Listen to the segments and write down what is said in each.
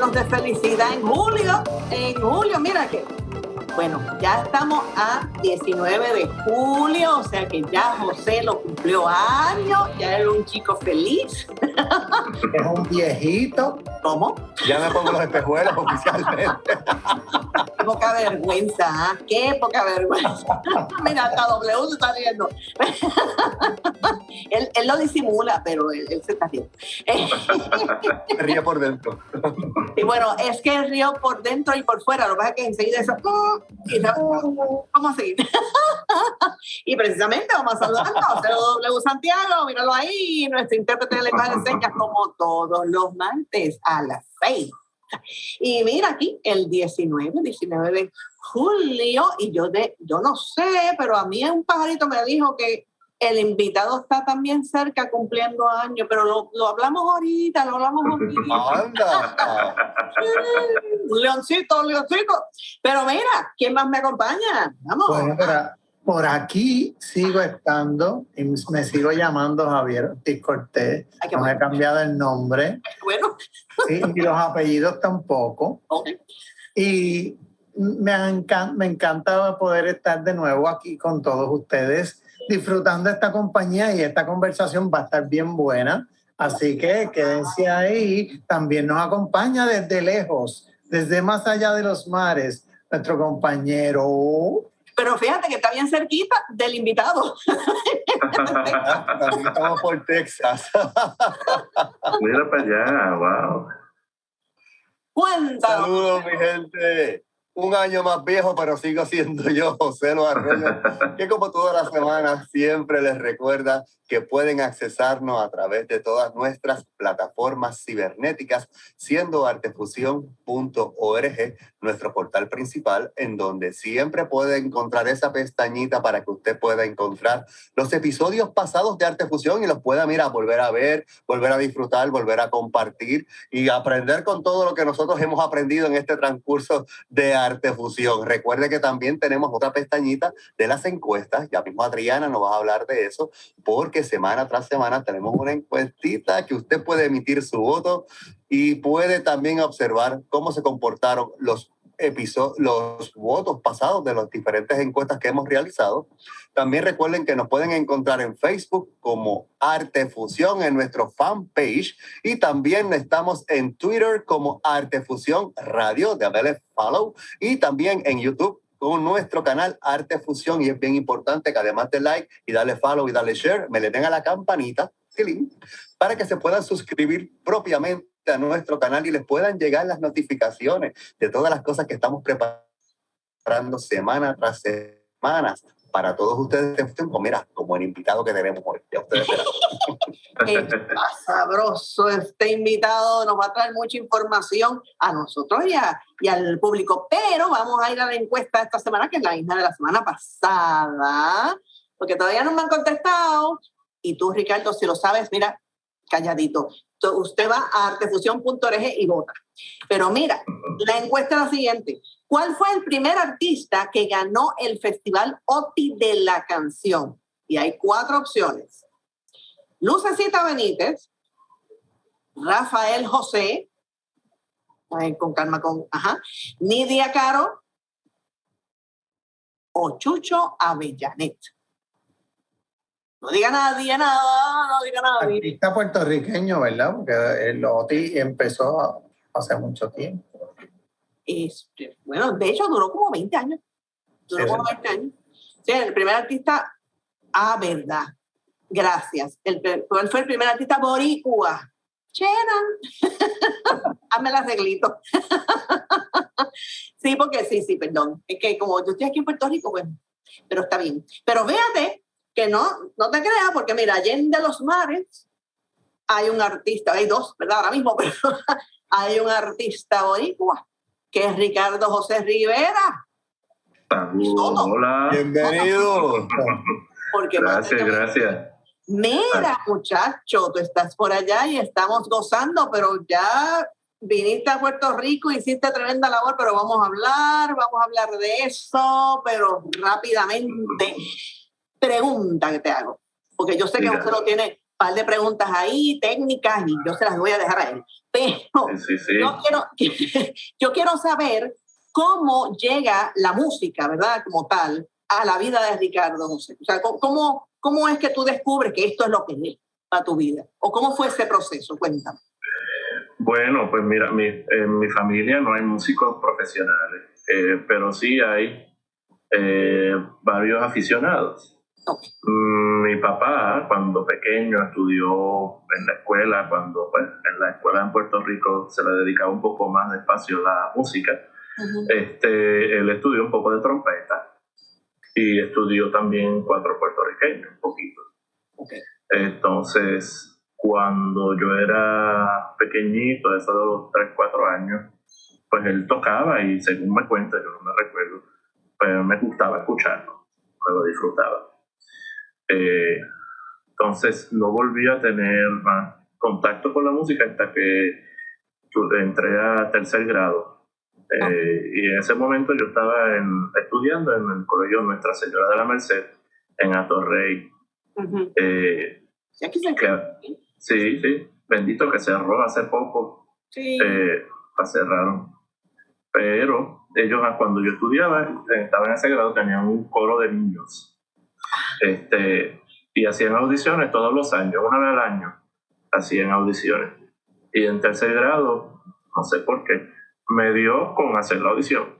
llenos de felicidad en julio. Mira que, bueno, ya estamos a 19 de julio, o sea que ya José lo cumplió años, ya era un chico feliz. Es un viejito. ¿Cómo? Ya me pongo los espejuelos oficialmente. Qué poca vergüenza, ¿ah? Qué poca vergüenza. Mira, hasta W se está riendo. Él lo disimula, pero él se está riendo. Ríe por dentro. Y bueno, es que río por dentro y por fuera. Lo que pasa es que enseguida eso... Vamos a seguir. Y precisamente vamos a saludar a José W. Santiago. Míralo ahí, nuestro intérprete de lenguaje de señas, como todos los martes a las 6. Y mira aquí, el 19 de julio, y yo no sé, pero a mí un pajarito me dijo que el invitado está también cerca cumpliendo años, pero lo hablamos ahorita, ¡Anda! Leoncito. Pero mira, ¿quién más me acompaña? Vamos. Bueno, por aquí sigo estando y me sigo llamando Javier Ortiz Cortés. Ay, qué No bueno. he cambiado el nombre. Bueno, Sí, y los apellidos tampoco. ok. Y me encanta poder estar de nuevo aquí con todos ustedes, disfrutando esta compañía, y esta conversación va a estar bien buena. Así que quédense ahí. También nos acompaña desde lejos, desde más allá de los mares, nuestro compañero. Pero fíjate que está bien cerquita del invitado. También estamos por Texas. Mira para allá, wow. Cuéntanos. Saludos, mi gente. Un año más viejo, pero sigo siendo yo, José Lo Arroyo, que como todas las semanas siempre les recuerda que pueden accesarnos a través de todas nuestras plataformas cibernéticas, siendo artefusión.org nuestro portal principal, en donde siempre puede encontrar esa pestañita para que usted pueda encontrar los episodios pasados de Artefusión y los pueda, volver a ver, volver a disfrutar, volver a compartir y aprender con todo lo que nosotros hemos aprendido en este transcurso de Artefusión. Recuerde que también tenemos otra pestañita de las encuestas. Ya mismo Adriana nos va a hablar de eso, porque semana tras semana tenemos una encuestita que usted puede emitir su voto y puede también observar cómo se comportaron los votos pasados de las diferentes encuestas que hemos realizado. También recuerden que nos pueden encontrar en Facebook como Artefusión en nuestro fanpage, y también estamos en Twitter como Artefusión Radio, de follow, y también en YouTube con nuestro canal Artefusión. Y es bien importante que además de like y darle follow y darle share, me le den a la campanita para que se puedan suscribir propiamente a nuestro canal y les puedan llegar las notificaciones de todas las cosas que estamos preparando semana tras semana para todos ustedes. Como el invitado que tenemos hoy. Ya ustedes verán. Está sabroso este invitado, nos va a traer mucha información a nosotros y al público, pero vamos a ir a la encuesta esta semana, que es la misma de la semana pasada, porque todavía no me han contestado. Y tú, Ricardo, si lo sabes, mira, calladito. Usted va a artefusión.org y vota. Pero mira, la encuesta es la siguiente. ¿Cuál fue el primer artista que ganó el Festival OTI de la Canción? Y hay 4 opciones. Lucecita Benítez, Rafael José, con calma, Nidia Caro o Chucho Avellanet. No diga nadie nada, no diga nada. Artista puertorriqueño, ¿verdad? Porque el OTI empezó hace mucho tiempo. Bueno, de hecho duró como 20 años. Sí, el primer artista, verdad. Gracias. ¿Cuál fue el primer artista boricua? Chena. Hazme el arreglito. Sí, porque sí, perdón. Es que como yo estoy aquí en Puerto Rico, pues, pero está bien. Pero fíjate que no te creas, porque mira, allende los mares hay un artista, hay 2, ¿verdad? Ahora mismo, pero hay un artista boricua, que es Ricardo José Rivera. Hola. Bienvenido. Porque Gracias. Mira, muchacho, tú estás por allá y estamos gozando, pero ya viniste a Puerto Rico, hiciste tremenda labor, pero vamos a hablar de eso, pero rápidamente. Pregunta que te hago, porque yo sé que usted lo tiene par de preguntas ahí, técnicas, y yo se las voy a dejar a él. Pero Sí. yo quiero saber cómo llega la música, ¿verdad? Como tal, a la vida de Ricardo José. O sea, ¿cómo es que tú descubres que esto es lo que es para tu vida? ¿O cómo fue ese proceso? Cuéntame. Bueno, pues mira, en mi familia no hay músicos profesionales, pero sí hay varios aficionados. Okay. Mi papá, cuando pequeño, estudió en la escuela, cuando pues, en la escuela en Puerto Rico se le dedicaba un poco más de espacio a la música. Él estudió un poco de trompeta y estudió también cuatro puertorriqueños, un poquito. Okay. Entonces, cuando yo era pequeñito, eso de los 3, 4 años, pues él tocaba y según me cuenta, yo no me recuerdo, pero me gustaba escucharlo, me lo disfrutaba. Entonces no volví a tener más contacto con la música hasta que entré a tercer grado. Y en ese momento yo estaba estudiando en el colegio Nuestra Señora de la Merced en Atorrey. Sí, bendito que cerró hace poco. Sí. La cerraron. Pero ellos, cuando yo estudiaba, estaba en ese grado, tenían un coro de niños. Y hacían audiciones todos los años, una vez al año hacían audiciones. Y en tercer grado, no sé por qué, me dio con hacer la audición.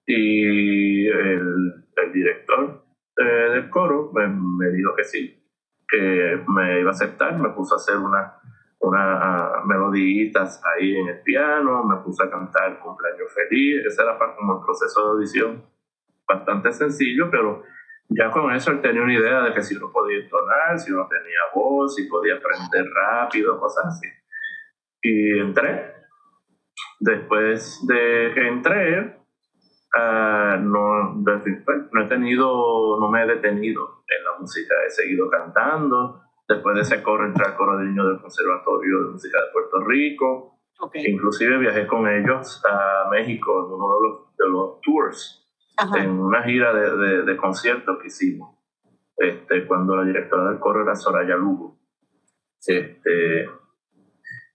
Y el director del coro me dijo que sí, que me iba a aceptar, me puso a hacer unas melodías ahí en el piano, me puso a cantar Cumpleaños Feliz. Ese era como el proceso de audición, bastante sencillo, pero ya con eso él tenía una idea de que si uno podía entonar, si uno tenía voz, si podía aprender rápido, cosas así. Y entré. Después de que entré, no me he detenido en la música, he seguido cantando. Después de ese coro entré al coro de niños del Conservatorio de Música de Puerto Rico. Okay. Inclusive viajé con ellos a México en uno de los tours. Ajá. En una gira de conciertos que hicimos, cuando la directora del coro era Soraya Lugo.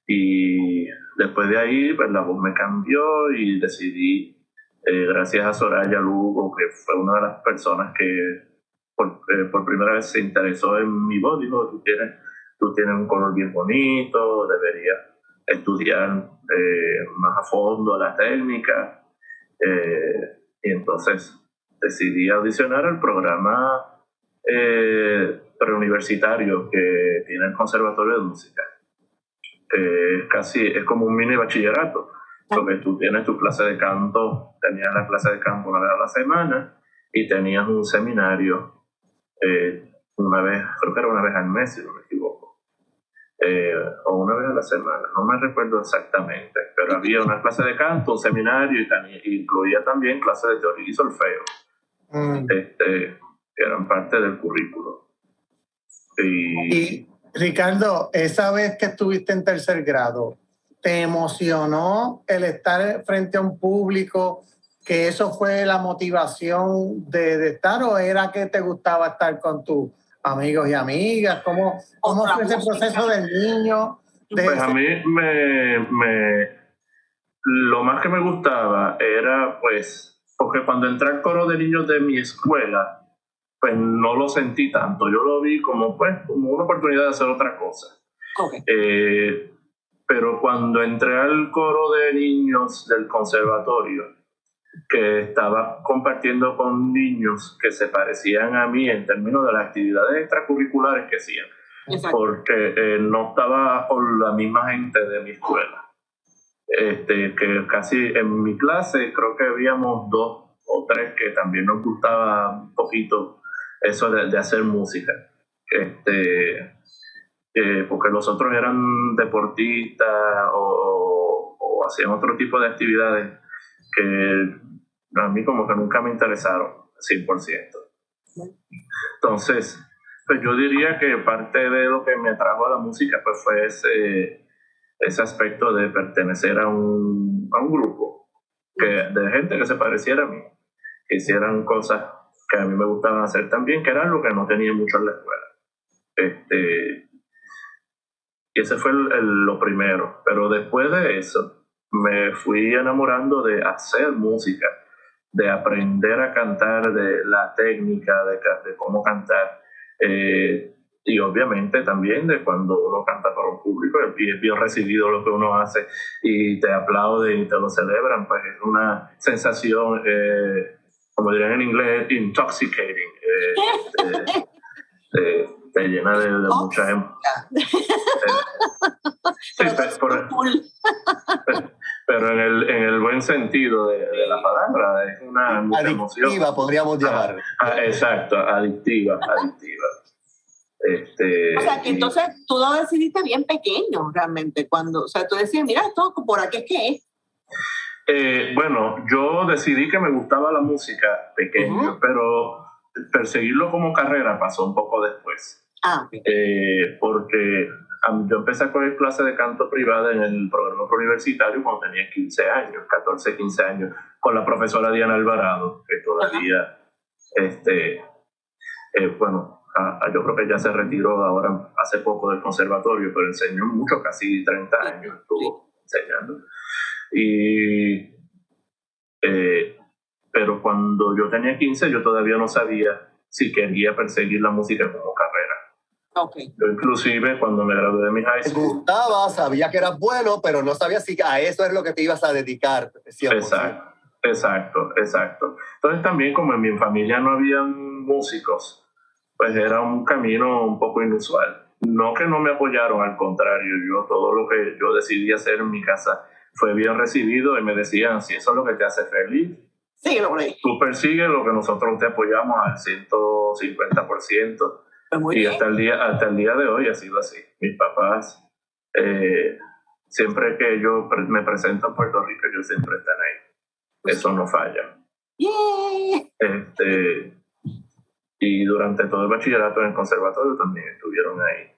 Y después de ahí, pues la voz me cambió y decidí, gracias a Soraya Lugo, que fue una de las personas que por primera vez se interesó en mi voz, dijo, tú tienes un color bien bonito, deberías estudiar más a fondo la técnica. Y entonces decidí audicionar al programa preuniversitario que tiene el Conservatorio de Música. Es como un mini bachillerato, porque tú tienes tu clase de canto, tenías la clase de canto una vez a la semana y tenías un seminario creo que era una vez al mes, si no me equivoco, o una vez a la semana, no me recuerdo exactamente, pero había una clase de canto, un seminario y incluía también clases de teoría y solfeo, que eran parte del currículo. Y Ricardo, esa vez que estuviste en tercer grado, ¿te emocionó el estar frente a un público, que eso fue la motivación de estar, o era que te gustaba estar con tus amigos y amigas? ¿Cómo fue ese proceso del niño? Pues a mí lo más que me gustaba era, pues, porque cuando entré al coro de niños de mi escuela, pues no lo sentí tanto. Yo lo vi como una oportunidad de hacer otra cosa. Okay. Pero cuando entré al coro de niños del conservatorio, que estaba compartiendo con niños que se parecían a mí en términos de las actividades extracurriculares que hacían, exacto, porque no estaba con la misma gente de mi escuela. Que casi en mi clase creo que habíamos 2 o 3 que también nos gustaba un poquito eso de hacer música, porque los otros eran deportistas o hacían otro tipo de actividades que a mí como que nunca me interesaron 100%. Entonces, pues yo diría que parte de lo que me atrajo a la música pues fue ese aspecto de pertenecer a un grupo de gente que se pareciera a mí, que hicieran cosas que a mí me gustaban hacer también, que era algo que no tenía mucho en la escuela. Y ese fue lo primero. Pero después de eso, me fui enamorando de hacer música, de aprender a cantar, de la técnica, de cómo cantar. Y obviamente también de cuando uno canta para un público y es bien recibido lo que uno hace y te aplauden y te lo celebran, pues es una sensación, como dirían en inglés, intoxicating. Te llena de mucha pero en el buen sentido de la palabra, es una mucha emoción. Adictiva, podríamos llamar. Exacto, adictiva. O sea, que entonces tú lo decidiste bien pequeño, realmente, o sea, tú decías, mira, esto por aquí es que es. Bueno, yo decidí que me gustaba la música pequeño, pero perseguirlo como carrera pasó un poco después. Porque yo empecé a coger clases de canto privada en el programa universitario cuando tenía 15 años, 14, 15 años, con la profesora Diana Alvarado, que todavía, yo creo que ya se retiró ahora hace poco del conservatorio, pero enseñó mucho, casi 30 años estuvo enseñando. Pero cuando yo tenía 15, yo todavía no sabía si quería perseguir la música como carrera. Yo inclusive cuando me gradué de mi high school... Te gustaba, sabía que eras bueno, pero no sabía si a eso es lo que te ibas a dedicar. 100%. Exacto. Entonces también como en mi familia no había músicos, pues era un camino un poco inusual. No que no me apoyaron, al contrario, todo lo que yo decidí hacer en mi casa fue bien recibido y me decían, si eso es lo que te hace feliz, síguelo por ahí. Tú persigues lo que nosotros te apoyamos al 150%. Y hasta el día de hoy ha sido así. Mis papás, siempre que yo me presento en Puerto Rico, ellos siempre están ahí. Eso no falla. Y durante todo el bachillerato en el conservatorio también estuvieron ahí,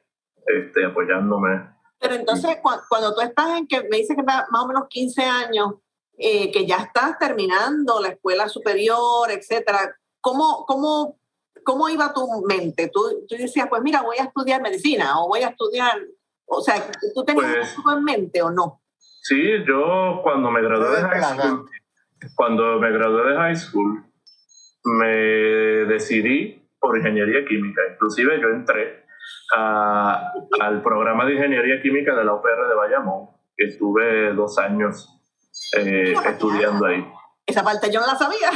apoyándome. Pero entonces, cuando tú estás en que me dices que estás más o menos 15 años, que ya estás terminando la escuela superior, etcétera, ¿cómo iba tu mente? ¿Tú decías, pues mira, voy a estudiar medicina o voy a estudiar, o sea, ¿tú tenías algo en mente o no? Sí, yo cuando me gradué de high school, me decidí por ingeniería química. Inclusive yo entré al programa de ingeniería química de la UPR de Bayamón, que estuve 2 años estudiando ahí. Esa parte yo no la sabía.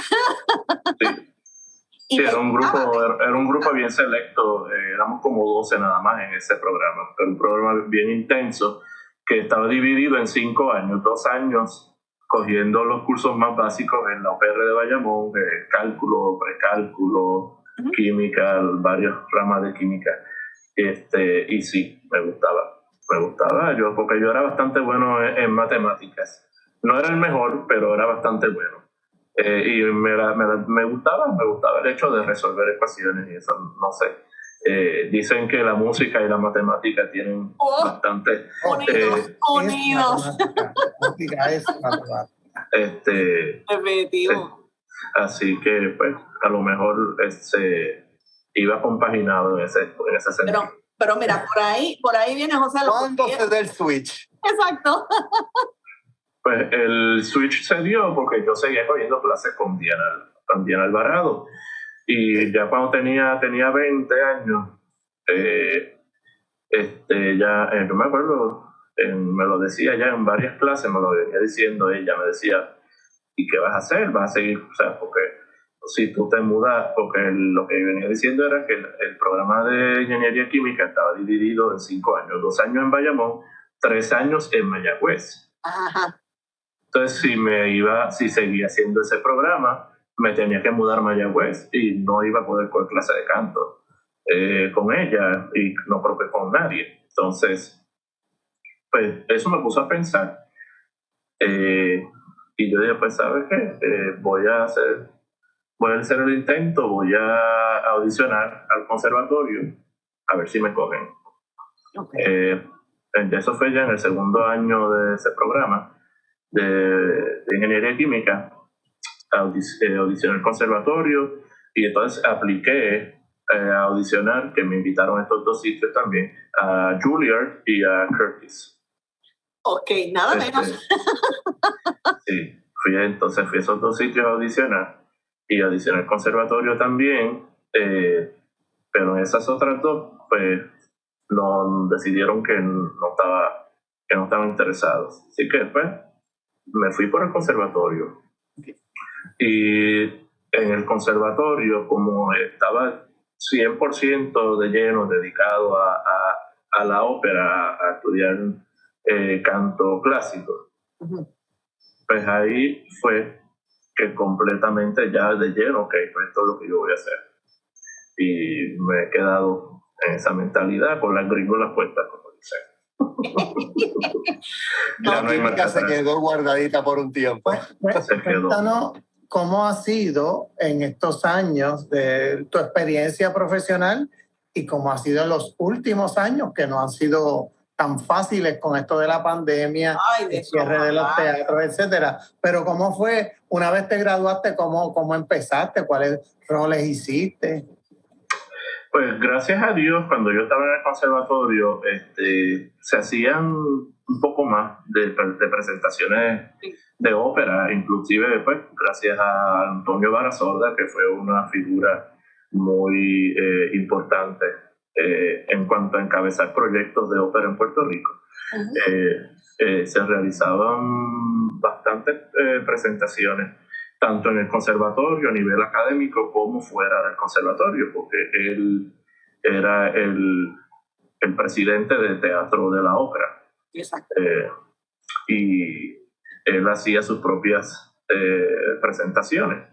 Sí, era un grupo bien selecto, éramos como 12 nada más en ese programa, era un programa bien intenso que estaba dividido en 5 años, 2 años cogiendo los cursos más básicos en la UPR de Bayamón, cálculo, precálculo, química, varias ramas de química, y sí, me gustaba porque yo era bastante bueno en matemáticas, no era el mejor, pero era bastante bueno. Y me gustaba el hecho de resolver ecuaciones y eso, no sé. Dicen que la música y la matemática tienen bastante... Unidos. Es matemática. Definitivo. Así que, pues, a lo mejor iba compaginado en ese sentido. Pero mira, por ahí viene José. ¿Cuándo se da el switch? Exacto. Pues el switch se dio porque yo seguía cogiendo clases con Diana Alvarado. Y ya cuando tenía 20 años, yo me acuerdo, me lo decía ya en varias clases, me lo venía diciendo ella, me decía, ¿y qué vas a hacer? ¿Vas a seguir? O sea, porque si tú te mudas, porque lo que venía diciendo era que el programa de ingeniería química estaba dividido en 5 años, 2 años en Bayamón, 3 años en Mayagüez. Ajá. Entonces, si seguía haciendo ese programa, me tenía que mudar a Mayagüez y no iba a poder coger clase de canto con ella y no creo que con nadie. Entonces, pues eso me puso a pensar. Y yo dije, pues, ¿sabes qué? Voy a hacer el intento, voy a audicionar al conservatorio a ver si me cogen. Eso fue ya en el segundo año de ese programa de ingeniería química. Audicioné al conservatorio y entonces apliqué a audicionar, que me invitaron a estos 2 sitios también, a Juilliard y a Curtis. Ok, nada menos. Sí, fui a esos 2 sitios a audicionar y audicioné al conservatorio también, pero en esas otras 2, pues, no decidieron que no estaban interesados. Así que después me fui por el conservatorio. Y en el conservatorio, como estaba 100% de lleno dedicado a la ópera, a estudiar canto clásico, pues ahí fue que completamente ya de lleno, ok, pues esto es lo que yo voy a hacer. Y me he quedado en esa mentalidad con las gringolas puestas, como dicen. La química se quedó guardadita por un tiempo. Cuéntanos cómo ha sido en estos años de tu experiencia profesional y cómo ha sido en los últimos años, que no han sido tan fáciles con esto de la pandemia, el cierre de los teatros, etcétera. Pero ¿cómo fue una vez te graduaste? ¿Cómo empezaste? ¿Cuáles roles hiciste? Pues gracias a Dios, cuando yo estaba en el conservatorio, se hacían un poco más de presentaciones de ópera, inclusive pues, gracias a Antonio Barazorda, que fue una figura muy importante en cuanto a encabezar proyectos de ópera en Puerto Rico. Se realizaban bastantes presentaciones, tanto en el conservatorio a nivel académico como fuera del conservatorio, porque él era el presidente del Teatro de la Ópera. Exacto. Y él hacía sus propias presentaciones.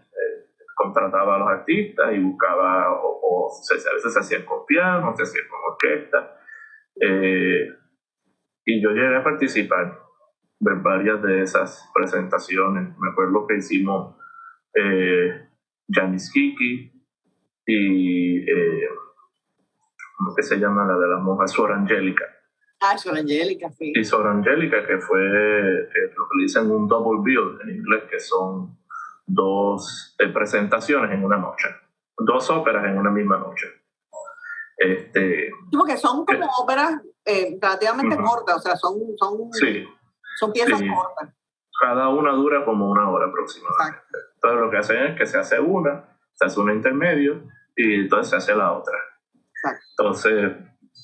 Contrataba a los artistas y buscaba, a veces se hacía con piano, se hacía con orquesta. Y yo llegué a participar en varias de esas presentaciones. Me acuerdo que hicimos Janis Kiki y ¿cómo que se llama? La de las monjas, Sor Angélica. Sor Angélica, sí. Y Sor Angélica, que fue lo que le dicen un double bill en inglés, que son 2 presentaciones en una noche, 2 óperas en una misma noche. Porque son como óperas relativamente cortas, o sea, son piezas cortas. Cada una dura como 1 hora aproximadamente. Exacto. Entonces lo que hacen es que se hace una intermedio y entonces se hace la otra. Exacto. Entonces,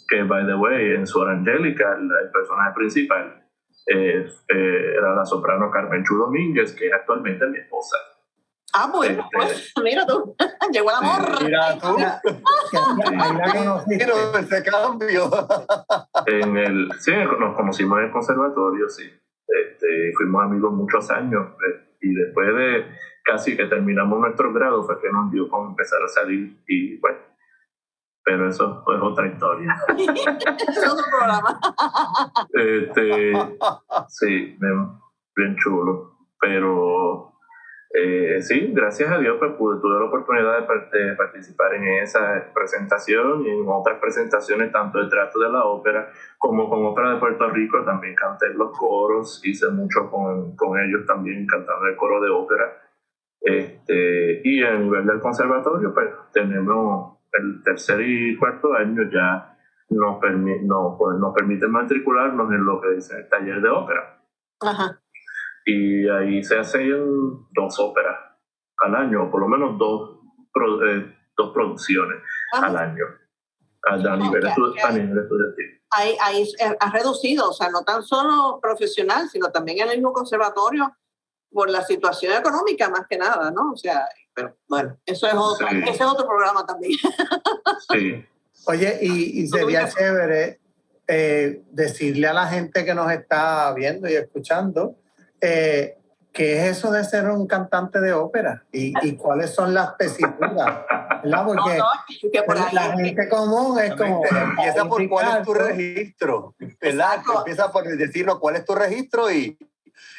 que by the way, en Sor Angélica, el personaje principal era la soprano Carmen Chu Domínguez, que es actualmente mi esposa. Bueno, pues mira tú, llegó el amor. Mira tú. Pero ese cambio. Nos conocimos en el conservatorio, sí. Fuimos amigos muchos años y después de casi que terminamos nuestro grado fue que nos dio con empezar a salir y bueno, pero eso es otra historia. Es otro programa. Sí, bien chulo, pero sí, gracias a Dios pues tuve la oportunidad de participar en esa presentación y en otras presentaciones tanto de teatro de la ópera como con Ópera de Puerto Rico. También canté en los coros, hice mucho con ellos también cantando el coro de ópera. Y a nivel del conservatorio pues tenemos el 3er y 4º año ya nos permiten matricularnos en lo que dice el taller de ópera. Ajá. Y ahí se hacen 2 óperas al año, o por lo menos 2 producciones al año, a nivel estudiantil. Ahí ha reducido, o sea, no tan solo profesional, sino también en el mismo conservatorio, por la situación económica más que nada, ¿no? O sea, pero bueno, eso es otro, sí. Ese es otro programa también. Sí. Oye, y sería chévere decirle a la gente que nos está viendo y escuchando ¿qué es eso de ser un cantante de ópera? ¿Y cuáles son las tesituras? ¿Verdad? Porque la gente común es como... Empieza por cuál es tu registro, ¿verdad? Empieza por decirnos cuál es tu registro y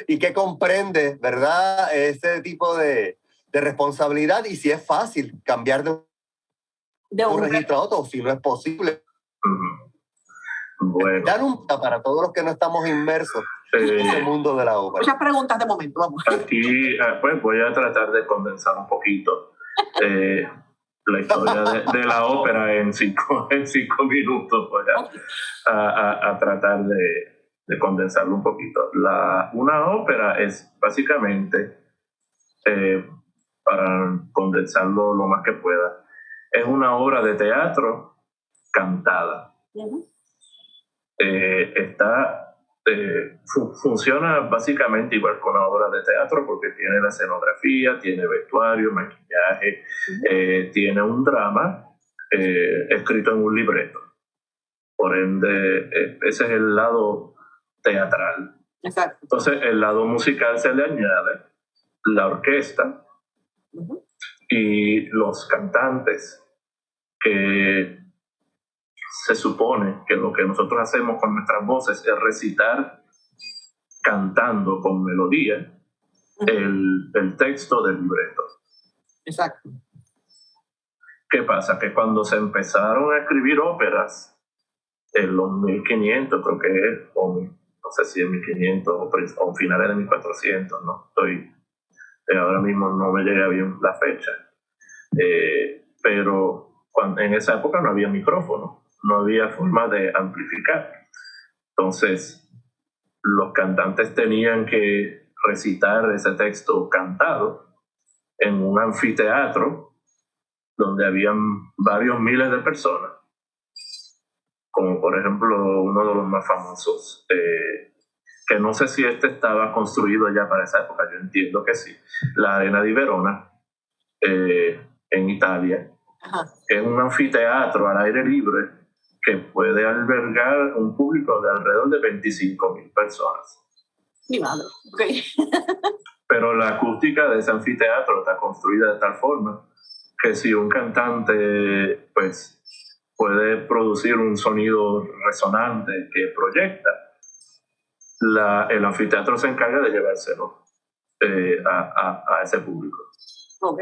qué comprende, ¿verdad? Ese tipo de responsabilidad y si es fácil cambiar de un registro a otro, si no es posible. Bueno. Dar para todos los que no estamos inmersos en ese mundo de la ópera. Muchas preguntas de momento, vamos. Aquí pues voy a tratar de condensar un poquito. la historia de la ópera en 5 minutos. Voy a tratar de condensarlo un poquito. Una ópera es básicamente, para condensarlo lo más que pueda, es una obra de teatro cantada. Funciona básicamente igual que una obra de teatro porque tiene la escenografía, tiene vestuario, maquillaje, tiene un drama escrito en un libreto. Por ende, ese es el lado teatral. Exacto. Entonces, el lado musical se le añade la orquesta y los cantantes, que se supone que lo que nosotros hacemos con nuestras voces es recitar cantando con melodía el texto del libreto. Exacto. ¿Qué pasa? Que cuando se empezaron a escribir óperas en los 1500, creo que es, no sé si en 1500 o finales de 1400, no estoy, ahora mismo no me llega bien la fecha, pero en esa época no había micrófono, no había forma de amplificar. Entonces, los cantantes tenían que recitar ese texto cantado en un anfiteatro donde habían varios miles de personas, como por ejemplo uno de los más famosos, que no sé si estaba construido ya para esa época, yo entiendo que sí, la Arena di Verona, en Italia. Es un anfiteatro al aire libre que puede albergar un público de alrededor de 25,000 personas. Mi madre, okay. Pero la acústica de ese anfiteatro está construida de tal forma que si un cantante pues puede producir un sonido resonante que proyecta, el anfiteatro se encarga de llevárselo a ese público. Ok.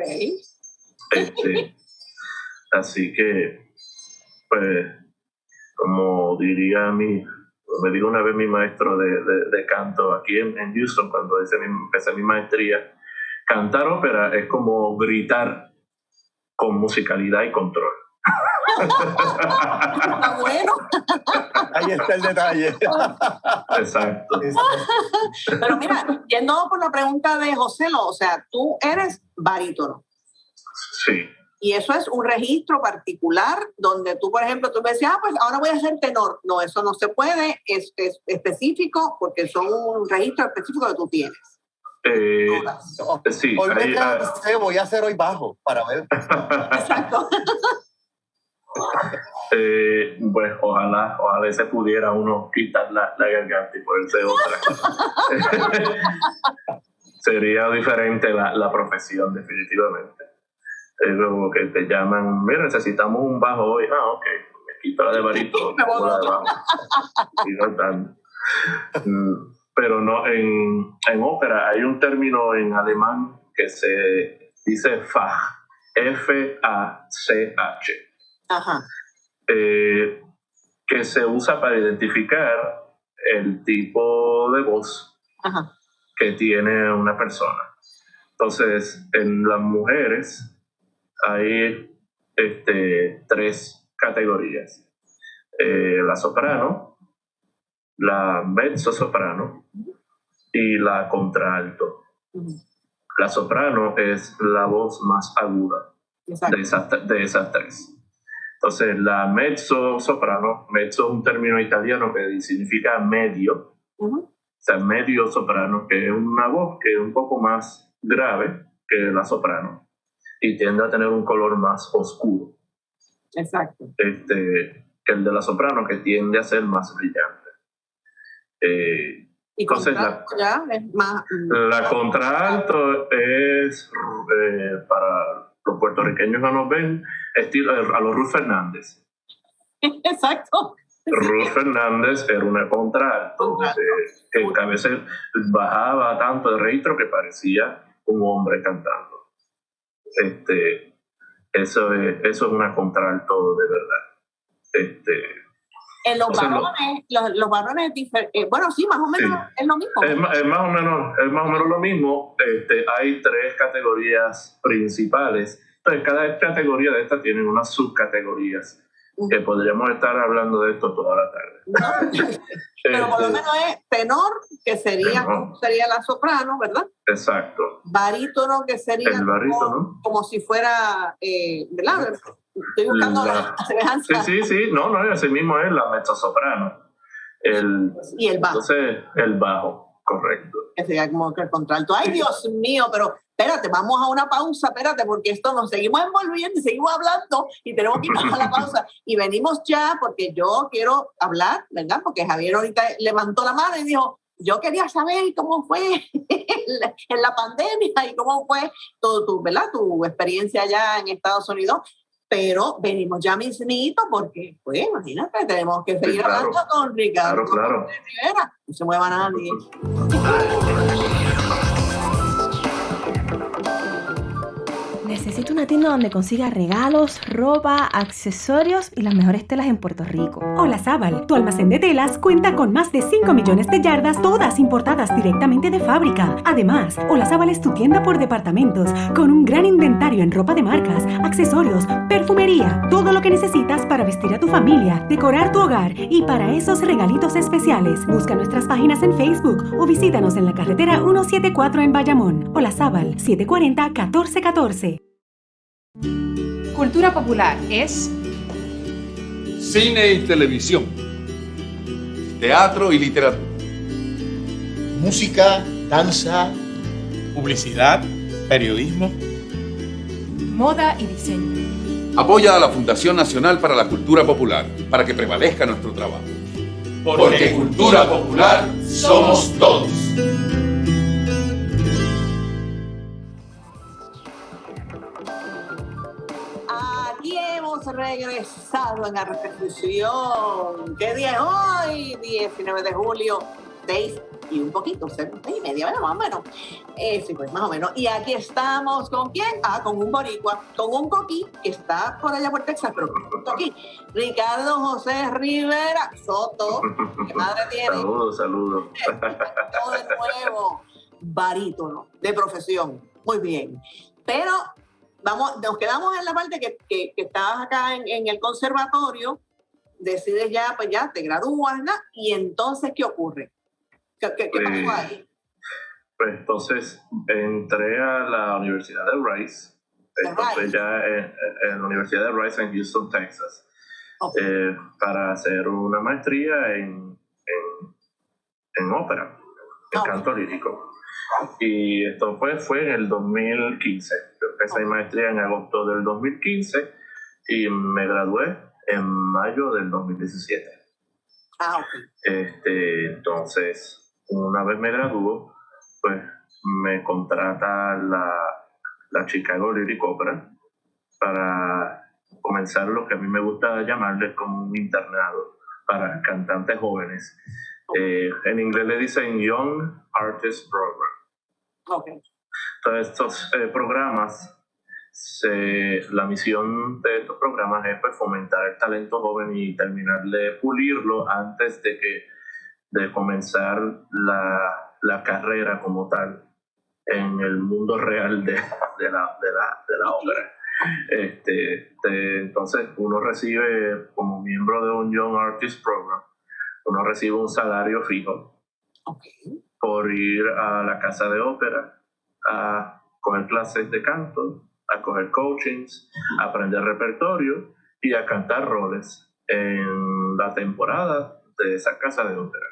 Así que, pues, como me dijo una vez mi maestro de canto aquí en Houston, cuando empecé mi maestría, cantar ópera es como gritar con musicalidad y control. Está bueno. Ahí está el detalle. Exacto. Pero mira, yendo por la pregunta de José, o sea, tú eres barítono. Sí. Y eso es un registro particular donde tú, por ejemplo, tú me decías, pues ahora voy a ser tenor. No, eso no se puede, es específico porque son un registro específico que tú tienes. Sí, hoy me cansé, voy a hacer hoy bajo para ver. Exacto. Pues ojalá se pudiera uno quitar la garganta y ponerse otra. Sería diferente la profesión, definitivamente. Es como que te llaman, mira, necesitamos un bajo hoy. Ok, me quito la de barítono. Y no tanto. Pero no, en ópera hay un término en alemán que se dice Fach, F-A-C-H. Ajá. Que se usa para identificar el tipo de voz que tiene una persona. Entonces, en las mujeres hay 3 categorías. La soprano, la mezzosoprano y la contralto. La soprano es la voz más aguda de esas 3. Entonces, la mezzo-soprano, mezzo es un término italiano que significa medio, o sea, medio soprano, que es una voz que es un poco más grave que la soprano y tiende a tener un color más oscuro. Exacto. Que el de la soprano, que tiende a ser más brillante. Y entonces, ya es más... La contralto es, para los puertorriqueños que nos ven, estilo a los Ruth Fernández. Exacto. Ruth Fernández era una contralto que a veces bajaba tanto de registro que parecía un hombre cantando. Eso es una contralto de verdad. En los varones, los varones, bueno, sí, más o menos sí. Es lo mismo. Es más o menos lo mismo. Hay 3 categorías principales Entonces, cada categoría de estas tiene unas subcategorías que podríamos estar hablando de esto toda la tarde. ¿No? Pero por lo menos es tenor, que sería la soprano, ¿verdad? Exacto. Barítono, que sería el barítono, como si fuera, ¿verdad? Estoy buscando la semejanza. Sí, no, ese mismo es la mezzosoprano. Y el bajo. Entonces, el bajo, correcto. Que sería como que el contralto. Ay, Dios mío, pero espérate, vamos a una pausa, espérate, porque esto nos seguimos envolviendo y seguimos hablando y tenemos que ir a la pausa. Y venimos ya porque yo quiero hablar, ¿verdad? Porque Javier ahorita levantó la mano y dijo, yo quería saber cómo fue en la pandemia y cómo fue ¿verdad? Tu experiencia allá en Estados Unidos. Pero venimos ya mismito porque, pues, imagínate, tenemos que seguir hablando con Ricardo Rivera. No se mueva nadie. Necesito una tienda donde consiga regalos, ropa, accesorios y las mejores telas en Puerto Rico. Olazábal, tu almacén de telas, cuenta con más de 5 millones de yardas, todas importadas directamente de fábrica. Además, Olazábal es tu tienda por departamentos, con un gran inventario en ropa de marcas, accesorios, perfumería, todo lo que necesitas para vestir a tu familia, decorar tu hogar y para esos regalitos especiales. Busca nuestras páginas en Facebook o visítanos en la carretera 174 en Bayamón. Olazábal, 740-1414. Cultura popular es cine y televisión, teatro y literatura, música, danza, publicidad, periodismo, moda y diseño. Apoya a la Fundación Nacional para la Cultura Popular para que prevalezca nuestro trabajo. Porque cultura popular somos todos. Aquí hemos regresado en la repercusión. ¿Qué día es hoy? 19 de julio, 6 y un poquito, 6:30, ¿verdad? Más o menos. Sí, pues más o menos. Y aquí estamos, ¿con quién? Con un boricua, con un coquí que está por allá por Texas, pero con un coquí. Ricardo José Rivera Soto. ¿Qué madre tiene? Saludos. Todo de nuevo. Barítono, de profesión. Muy bien. Pero nos quedamos en la parte que estabas acá en el conservatorio, decides ya, pues ya te gradúas, ¿no? Y entonces, ¿qué ocurre? ¿Qué pasó ahí? Pues entonces entré a la Universidad de Rice, entonces ya en la Universidad de Rice en Houston, Texas, para hacer una maestría en ópera, en canto lírico. Y esto fue en el 2015. Yo empecé mi maestría en agosto del 2015 y me gradué en mayo del 2017. Entonces, una vez me graduó, pues me contrata la Chicago Lyric Opera para comenzar lo que a mí me gusta llamarles como un internado para cantantes jóvenes. En inglés le dicen Young Artist Program. Entonces, estos programas, la misión de estos programas es pues, fomentar el talento joven y terminar de pulirlo antes de comenzar la carrera como tal en el mundo real de la ópera. Entonces, uno recibe, como miembro de un Young Artist Program, uno recibe un salario fijo por ir a la casa de ópera a coger clases de canto, a coger coachings, a aprender repertorio y a cantar roles en la temporada de esa casa de ópera.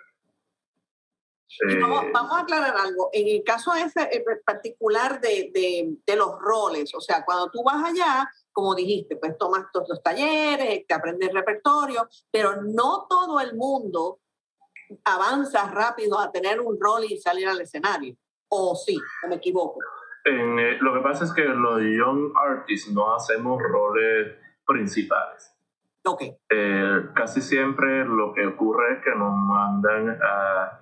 Vamos a aclarar algo. En el caso ese particular de los roles, o sea, cuando tú vas allá, como dijiste, pues tomas todos los talleres, te aprendes repertorio, pero no todo el mundo avanza rápido a tener un rol y salir al escenario. ¿O sí? ¿O me equivoco? Lo que pasa es que los Young Artists no hacemos roles principales. Casi siempre lo que ocurre es que nos mandan a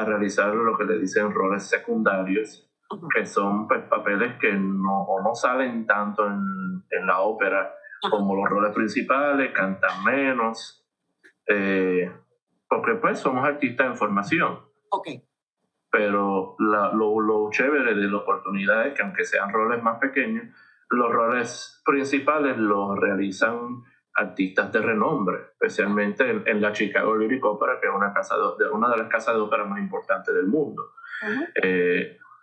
realizar lo que le dicen roles secundarios, que son pues, papeles que no salen tanto en la ópera como los roles principales, cantan menos, porque pues somos artistas en formación. Pero lo chévere de la oportunidad es que aunque sean roles más pequeños, los roles principales los realizan artistas de renombre, especialmente en la Chicago Lyric Opera, que es una de las casas de ópera más importantes del mundo.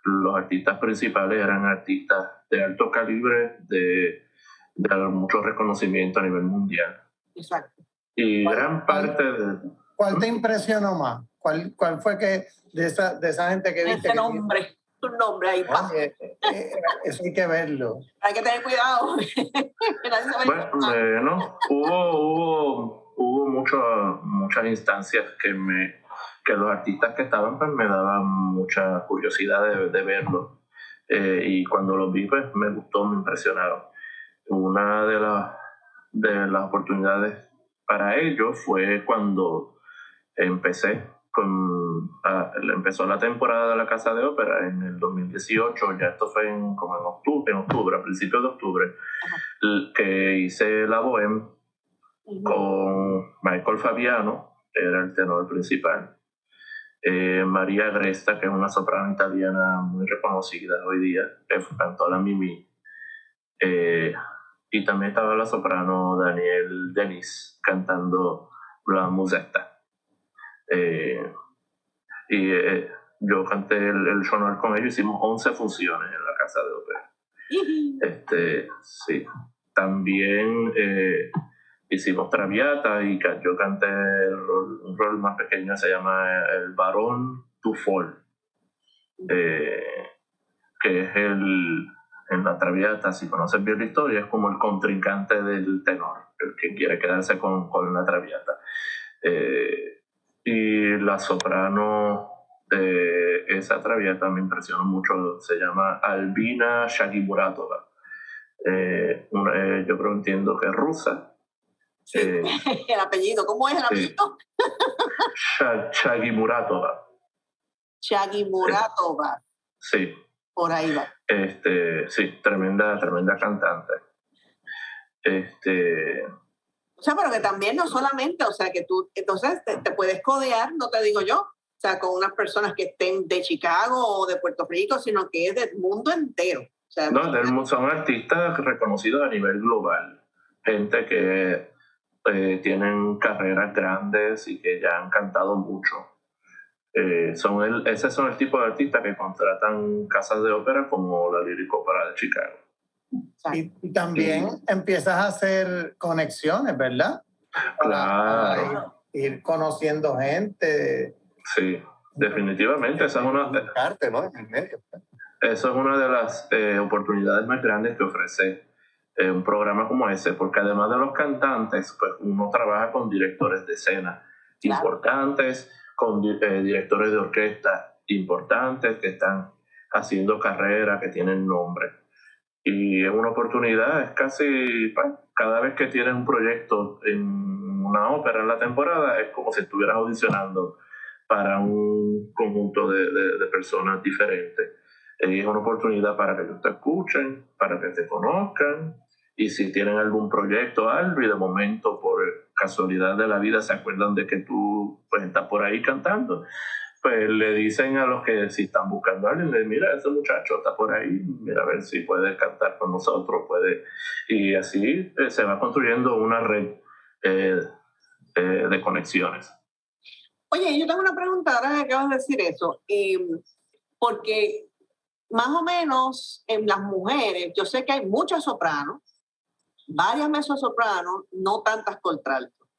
Los artistas principales eran artistas de alto calibre, de mucho reconocimiento a nivel mundial. Exacto. Y gran parte de... ¿Cuál te impresionó más? ¿Cuál fue que de esa gente que viste? Ese nombre, tu nombre ahí. Eso hay que verlo. Hay que tener cuidado. Bueno, hubo muchas instancias que los artistas que estaban pues me daban mucha curiosidad de verlo. Y cuando los vi pues me gustó, me impresionaron. Una de las oportunidades para ellos fue cuando empezó la temporada de la Casa de Ópera en el 2018, ya esto fue en octubre, a principios de octubre, que hice la Bohème con Michael Fabiano, que era el tenor principal, María Agresta, que es una soprano italiana muy reconocida hoy día, que cantó la Mimi, y también estaba la soprano Danielle Denis cantando la Musetta. Yo canté el sonor con ellos, hicimos 11 funciones en la Casa de Ópera. Sí. También hicimos Traviata y yo canté un rol más pequeño, se llama el Barón Tufol, que es en la Traviata, si conoces bien la historia, es como el contrincante del tenor, el que quiere quedarse con la Traviata. Y la soprano de esa Traviata me impresionó mucho, se llama Albina Shagimuratova. Yo creo, entiendo que es rusa. Sí, el apellido, ¿cómo es el apellido? Shagimuratova. Shagimuratova. Sí. Por ahí va. Sí, tremenda cantante. O sea, pero que también no solamente, o sea, que tú, entonces te puedes codear, no te digo yo, o sea, con unas personas que estén de Chicago o de Puerto Rico, sino que es del mundo entero. O sea, son artistas reconocidos a nivel global, gente que tienen carreras grandes y que ya han cantado mucho. Ese son el tipo de artistas que contratan casas de ópera como la Lyric Opera de Chicago. Y también empiezas a hacer conexiones, ¿verdad? Claro. Ir conociendo gente. Sí, definitivamente. Esa es una de las oportunidades más grandes que ofrece un programa como ese, porque además de los cantantes, pues uno trabaja con directores de escena importantes, con directores de orquesta importantes que están haciendo carrera, que tienen nombre. Y es una oportunidad, es casi, cada vez que tienes un proyecto en una ópera en la temporada, es como si estuvieras audicionando para un conjunto de personas diferentes. Es una oportunidad para que te escuchen, para que te conozcan, y si tienen algún proyecto, algo, y de momento, por casualidad de la vida, se acuerdan de que tú pues, estás por ahí cantando, pues le dicen a los que si están buscando a alguien, mira, ese muchacho está por ahí, mira a ver si puede cantar con nosotros, y así se va construyendo una red de conexiones. Oye, yo tengo una pregunta ahora que acabas de decir eso, porque más o menos en las mujeres, yo sé que hay muchas sopranos, varias mezzosopranos, no tantas contraltos,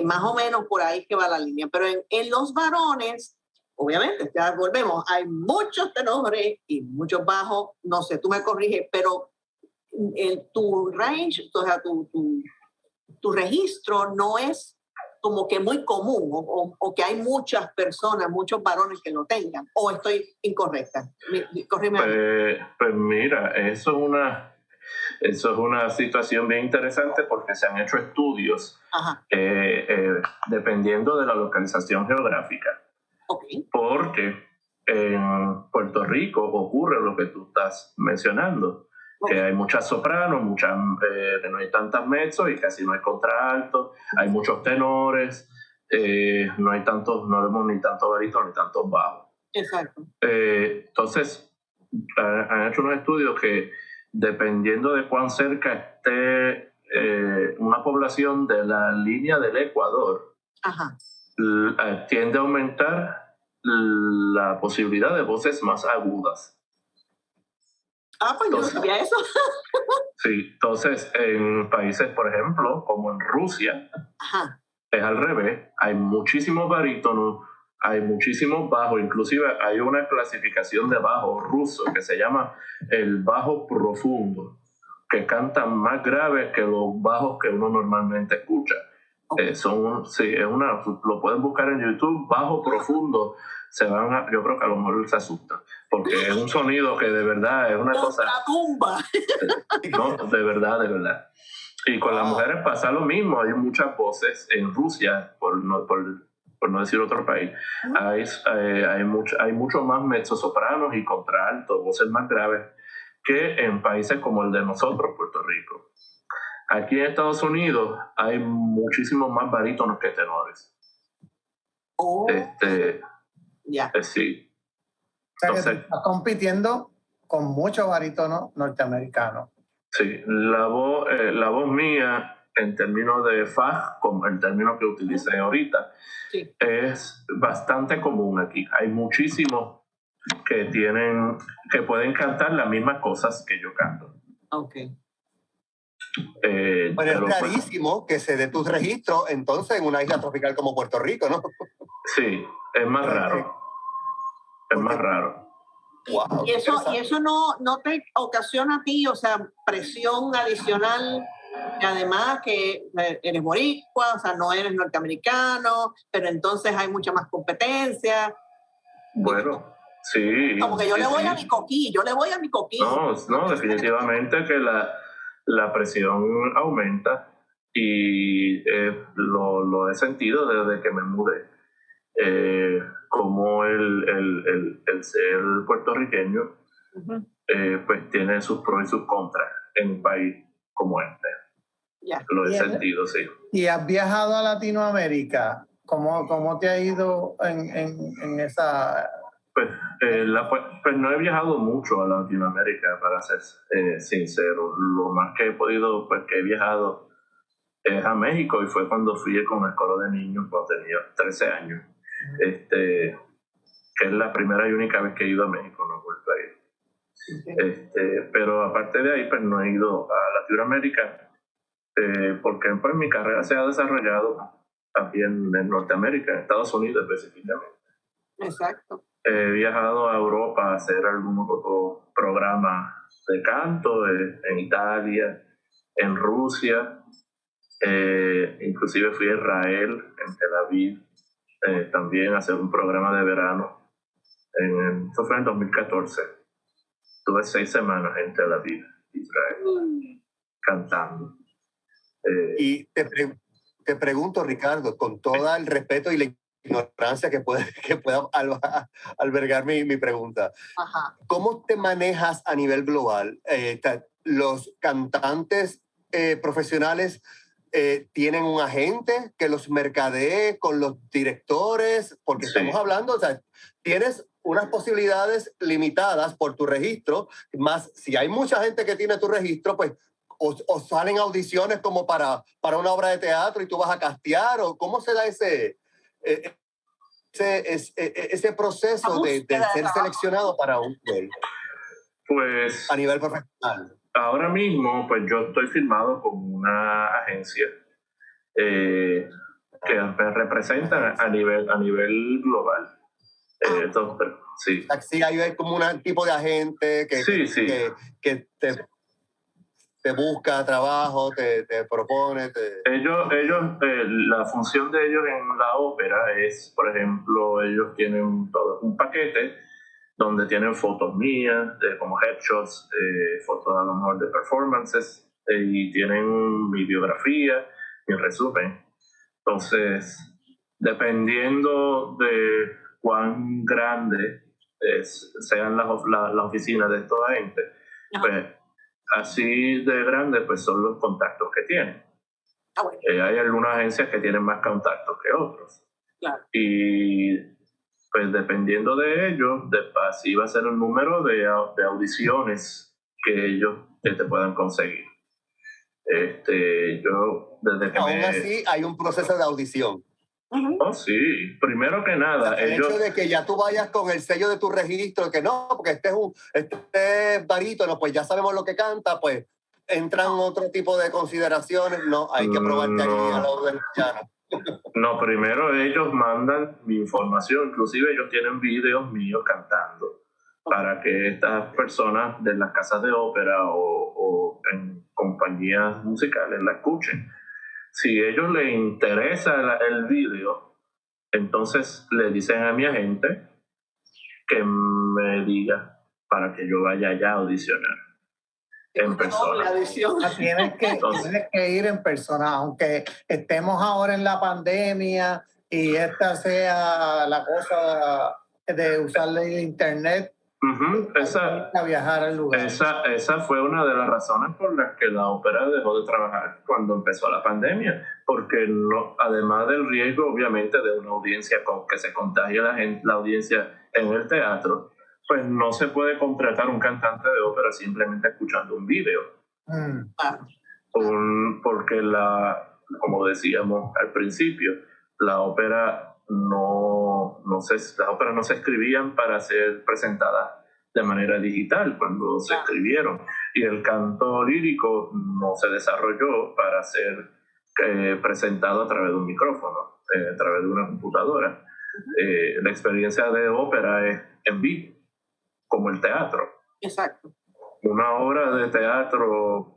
más o menos por ahí que va la línea, pero en los varones, obviamente, ya volvemos, hay muchos tenores y muchos bajos, no sé, tú me corriges, pero tu range, o sea, tu registro no es como que muy común o que hay muchas personas, muchos varones que lo tengan, o estoy incorrecta. Corrígeme. Pues mira, eso es una situación bien interesante porque se han hecho estudios dependiendo de la localización geográfica. Okay. Porque en Puerto Rico ocurre lo que tú estás mencionando, que hay muchas sopranos, que no hay tantas mezzos y casi no hay contraltos, hay muchos tenores, no vemos ni tanto barítono ni tantos bajos. Exacto. Entonces, han hecho unos estudios que dependiendo de cuán cerca esté una población de la línea del Ecuador, Ajá. Tiende a aumentar la posibilidad de voces más agudas. Pues yo no sabía eso. Sí, entonces en países, por ejemplo, como en Rusia, Ajá. es al revés. Hay muchísimos barítonos, hay muchísimos bajos, inclusive hay una clasificación de bajo ruso que se llama el bajo profundo, que cantan más graves que los bajos que uno normalmente escucha. Okay. Lo pueden buscar en YouTube, bajo profundo. Yo creo que a lo mejor se asustan, porque es un sonido que de verdad es una cosa. tumba. No, de verdad. Y con las mujeres pasa lo mismo. Hay muchas voces en Rusia, por no decir otro país. Hay mucho más mezzosopranos y contraltos, voces más graves, que en países como el de nosotros, Puerto Rico. Aquí en Estados Unidos hay muchísimos más barítonos que tenores. Sí. O sea, que estás compitiendo con muchos barítonos norteamericanos. Sí, la voz mía, en términos de faj, como el término que utilicé ahorita, sí, es bastante común aquí. Hay muchísimos que pueden cantar las mismas cosas que yo canto. Okay. Pero es rarísimo que se dé tu registro entonces en una isla tropical como Puerto Rico, ¿no? Sí, es más raro. Es más raro. Wow, y eso no te ocasiona a ti, o sea, presión adicional, además que eres boricua, o sea, no eres norteamericano, pero entonces hay mucha más competencia. Bueno, sí. Como que yo le voy a mi coquí. No, definitivamente que la presión aumenta y lo he sentido desde que me mudé. Como el ser puertorriqueño, pues tiene sus pros y sus contras en un país como este. Lo he sentido, sí. ¿Y has viajado a Latinoamérica? ¿Cómo te ha ido en esa...? Pues no he viajado mucho a Latinoamérica, para ser sincero. Lo más que he podido, pues que he viajado es a México, y fue cuando fui con el coro de niños cuando tenía 13 años. Que es la primera y única vez que he ido a México, no he vuelto a ir. Pero aparte de ahí, pues no he ido a Latinoamérica, porque pues mi carrera se ha desarrollado también en Norteamérica, en Estados Unidos específicamente. Exacto. He viajado a Europa a hacer algunos otros programas de canto, en Italia, en Rusia, inclusive fui a Israel, en Tel Aviv, también a hacer un programa de verano. Eso fue en 2014. Tuve 6 semanas en Tel Aviv, Israel, cantando. Y te pregunto, Ricardo, con todo el respeto y la ignorancia que pueda albergar mi pregunta. Ajá. ¿Cómo te manejas a nivel global? ¿Los cantantes profesionales tienen un agente que los mercadee con los directores? Porque estamos hablando, o sea, tienes unas posibilidades limitadas por tu registro, más si hay mucha gente que tiene tu registro, pues o salen audiciones como para una obra de teatro y tú vas a castear, o cómo se da ese proceso de ser seleccionado para un rol? Pues a nivel profesional. Ahora mismo, pues yo estoy firmado con una agencia que me representa a nivel global. Entonces, sí. Sí, hay como un tipo de agente que te busca trabajo, te propone. Ellos la función de ellos en la ópera es, por ejemplo, ellos tienen todo un paquete donde tienen fotos mías, como headshots, fotos a lo mejor de performances, y tienen mi biografía, mi resumen. Entonces, dependiendo de cuán grande sean las oficinas de toda gente, pues así de grande pues son los contactos que tienen. Hay algunas agencias que tienen más contactos que otros. Claro. Y pues dependiendo de ellos, así va a ser el número de audiciones que ellos que te puedan conseguir. Yo, desde que Aún así, hay un proceso de audición. Oh, sí. Primero que nada, el hecho de que ya tú vayas con el sello de tu registro, que no, porque este es barítono, pues ya sabemos lo que canta, pues entran otro tipo de consideraciones. No, hay que probarte ahí a la orden llana. No, primero ellos mandan mi información, inclusive ellos tienen videos míos cantando para que estas personas de las casas de ópera o en compañías musicales la escuchen. Si a ellos les interesa el video, entonces le dicen a mi agente que me diga para que yo vaya allá a audicionar en persona. Tienes que ir en persona, aunque estemos ahora en la pandemia y esta sea la cosa de usar el internet. A viajar al lugar. Esa fue una de las razones por las que la ópera dejó de trabajar cuando empezó la pandemia, porque además del riesgo obviamente de una audiencia con que se contagie la audiencia en el teatro, pues no se puede contratar un cantante de ópera simplemente escuchando un video. Porque como decíamos al principio, las óperas no se escribían para ser presentadas de manera digital cuando se escribieron, y el canto lírico no se desarrolló para ser presentado a través de un micrófono, a través de una computadora. La experiencia de ópera es en vivo, como el teatro. Exacto. Una obra de teatro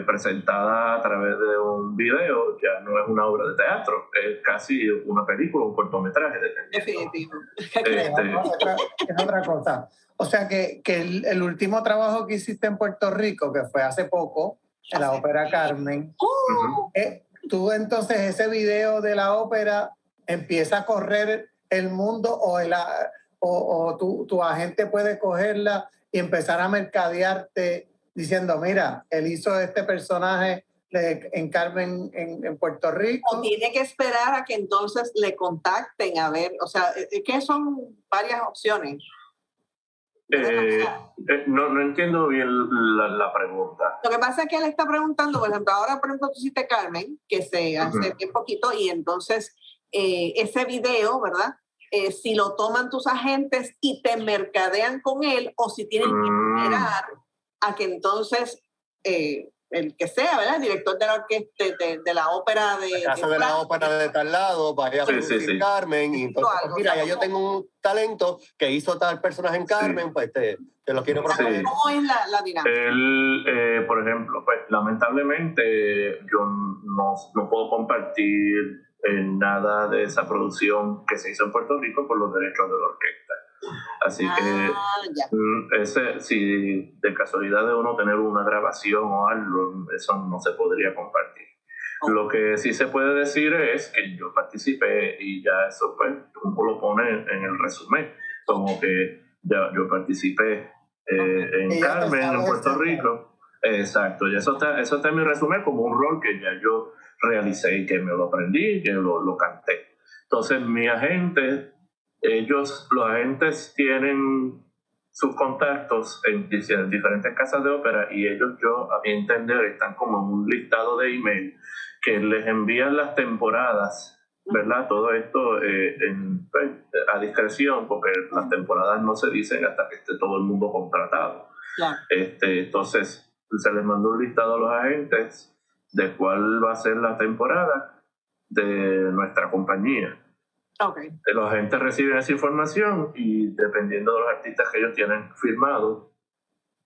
presentada a través de un video ya no es una obra de teatro, es casi una película, un cortometraje. Definitivo. Es otra cosa. O sea que el último trabajo que hiciste en Puerto Rico, que fue hace poco, en la ópera Carmen, tú entonces ese video de la ópera empieza a correr el mundo o tu agente puede cogerla y empezar a mercadearte diciendo, mira, él hizo este personaje en Carmen en Puerto Rico. O tiene que esperar a que entonces le contacten a ver, o sea, que son varias opciones. No entiendo bien la pregunta. Lo que pasa es que él está preguntando, por ejemplo, ahora por ejemplo tú hiciste Carmen, que se hace bien poquito, y entonces ese video, ¿verdad? Si lo toman tus agentes y te mercadean con él, o si tienen que esperar a que entonces el que sea, ¿verdad? El director de la orquesta, de la ópera de... La casa de la ópera de tal lado, vaya a producir Carmen, y entonces, mira, ya yo tengo un talento que hizo tal personaje en Carmen, pues te lo quiero proponer. ¿Cómo es la dinámica? Por ejemplo, pues lamentablemente yo no puedo compartir nada de esa producción que se hizo en Puerto Rico por los derechos de la orquesta. Así que si de casualidad de uno tener una grabación o algo, eso no se podría compartir. Lo que sí se puede decir es que yo participé, y ya eso pues uno lo pone en el resumen, como que yo participé en Carmen, en Puerto Rico. Exacto, y eso está en mi resumen como un rol que ya yo realicé y que me lo aprendí, que lo canté. Entonces mi agente, los agentes tienen sus contactos en diferentes casas de ópera, y ellos, a mi entender, están como en un listado de email que les envían las temporadas, ¿verdad? Todo esto a discreción, porque las temporadas no se dicen hasta que esté todo el mundo contratado. Claro. Entonces se les mandó un listado a los agentes de cuál va a ser la temporada de nuestra compañía. Okay. Los agentes reciben esa información, y dependiendo de los artistas que ellos tienen firmados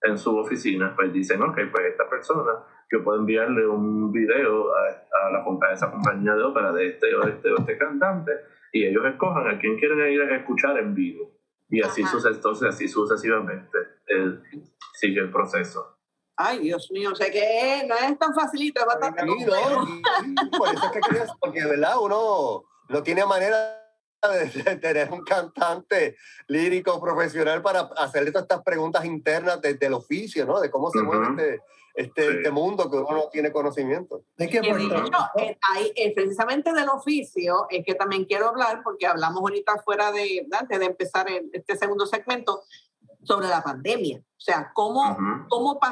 en su oficina, pues dicen, ok, pues esta persona, yo puedo enviarle un video a esa compañía de ópera de este cantante, y ellos escojan a quién quieren ir a escuchar en vivo, y así sucesivamente sigue el proceso. Ay, Dios mío, o sea que no es tan facilito, es bastante complejo. Por eso es que quería, porque verdad, uno no tiene manera de tener un cantante lírico profesional para hacerle todas estas preguntas internas del oficio, ¿no? De cómo se mueve este mundo que uno no tiene conocimiento. De hecho, precisamente del oficio es que también quiero hablar, porque hablamos ahorita fuera antes de empezar este segundo segmento, sobre la pandemia. O sea,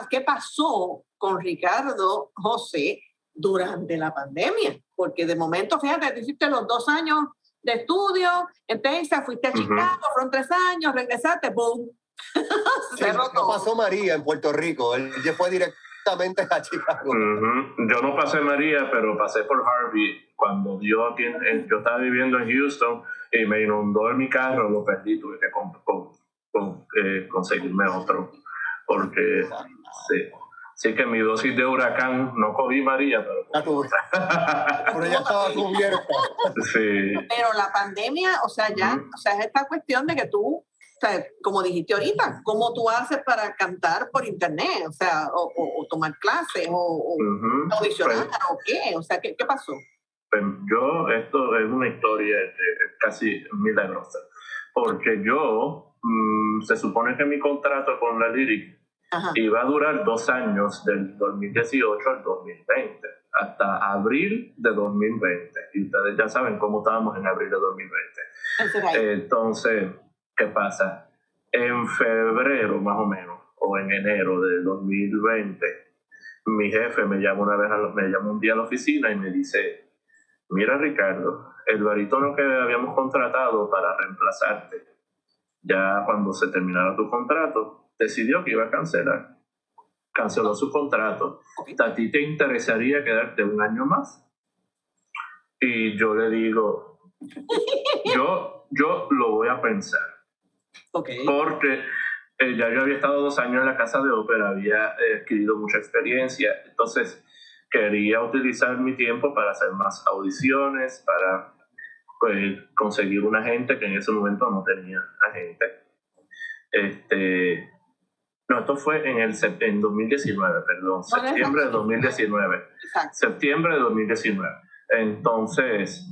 ¿qué pasó con Ricardo José durante la pandemia? Porque de momento, fíjate, te hiciste los 2 años de estudio en Texas, fuiste a Chicago, fueron 3 años, regresaste, ¡boom! No pasó María en Puerto Rico, él ya fue directamente a Chicago. Yo no pasé María, pero pasé por Harvey. Cuando yo estaba viviendo en Houston y me inundó en mi carro, lo perdí, tuve que conseguirme otro, porque sí que mi dosis de huracán no cogí María, pero ya estaba cubierta. Sí. Pero la pandemia, o sea, es esta cuestión de que tú, o sea, como dijiste ahorita, ¿cómo tú haces para cantar por internet? O sea, o tomar clases, o audicionar, o qué? O sea, ¿qué pasó? Pues esto es una historia casi milagrosa, porque se supone que mi contrato con la Lyric iba a durar 2 años, del 2018 al 2020, hasta abril de 2020. Y ustedes ya saben cómo estábamos en abril de 2020. Entonces, ¿qué pasa? En febrero, más o menos, o en enero de 2020, mi jefe me llama un día a la oficina y me dice: mira, Ricardo, el barítono que habíamos contratado para reemplazarte, ya cuando se terminara tu contrato, decidió que iba a cancelar. Canceló su contrato. ¿A ti te interesaría quedarte 1 año más? Y yo le digo, yo lo voy a pensar. Porque ya yo había estado 2 años en la Casa de Ópera, había adquirido mucha experiencia, entonces quería utilizar mi tiempo para hacer más audiciones, para conseguir un agente que en ese momento no tenía agente. Esto fue en 2019, perdón, septiembre de 2019. Exacto. Septiembre de 2019. Entonces,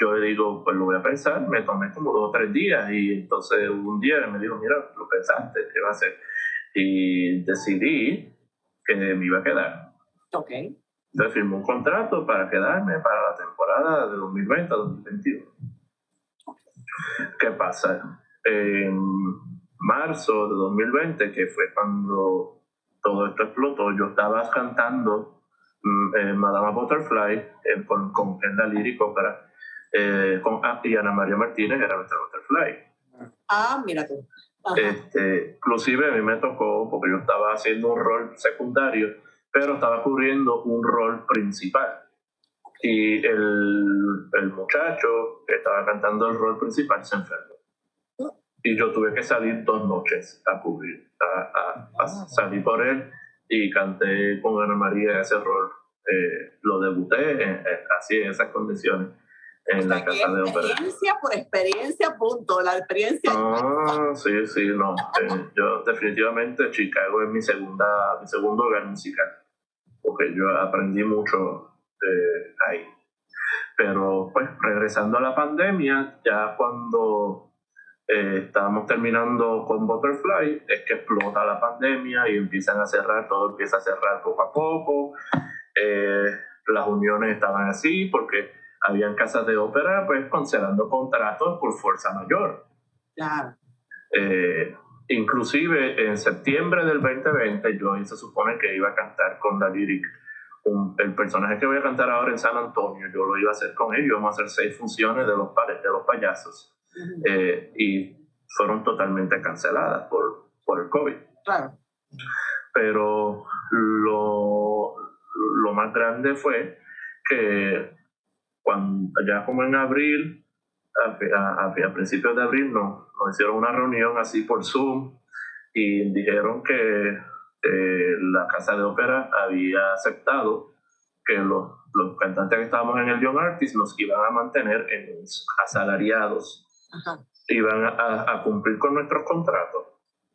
yo le digo, pues lo voy a pensar, me tomé como 2 o 3 días, y entonces un día me dijo, mira, lo pensaste, ¿qué va a hacer? Y decidí que me iba a quedar. Entonces firmé un contrato para quedarme para la temporada de 2020 a 2021. ¿Qué pasa? En marzo de 2020, que fue cuando todo esto explotó, yo estaba cantando Madama Butterfly en la Lyric Opera, y Ana María Martínez era nuestra Butterfly. Mira tú. Inclusive a mí me tocó, porque yo estaba haciendo un rol secundario, pero estaba cubriendo un rol principal. Y el muchacho que estaba cantando el rol principal se enfermó. Y yo tuve que salir 2 noches a cubrir, a salir por él, y canté con Ana María ese rol. Lo debuté así, en esas condiciones, en la Casa de Ópera. Experiencia por experiencia, punto. La experiencia. Sí, no. Yo definitivamente Chicago es mi segundo hogar musical, porque yo aprendí mucho ahí. Pero pues regresando a la pandemia, ya cuando estábamos terminando con Butterfly, es que explota la pandemia y empiezan a cerrar, todo empieza a cerrar poco a poco. Las uniones estaban así porque habían casas de ópera pues cancelando contratos por fuerza mayor. Claro. Inclusive en septiembre del 2020 yo se supone que iba a cantar con la Lyric el personaje que voy a cantar ahora en San Antonio. Yo lo iba a hacer con él, íbamos a hacer 6 funciones de los payasos. Y fueron totalmente canceladas por el COVID. Claro. Pero lo más grande fue que ya como en abril, a principios de abril, nos hicieron una reunión así por Zoom y dijeron que la Casa de Ópera había aceptado que los cantantes que estábamos en el Young Artist nos iban a mantener asalariados. Iban a cumplir con nuestros contratos.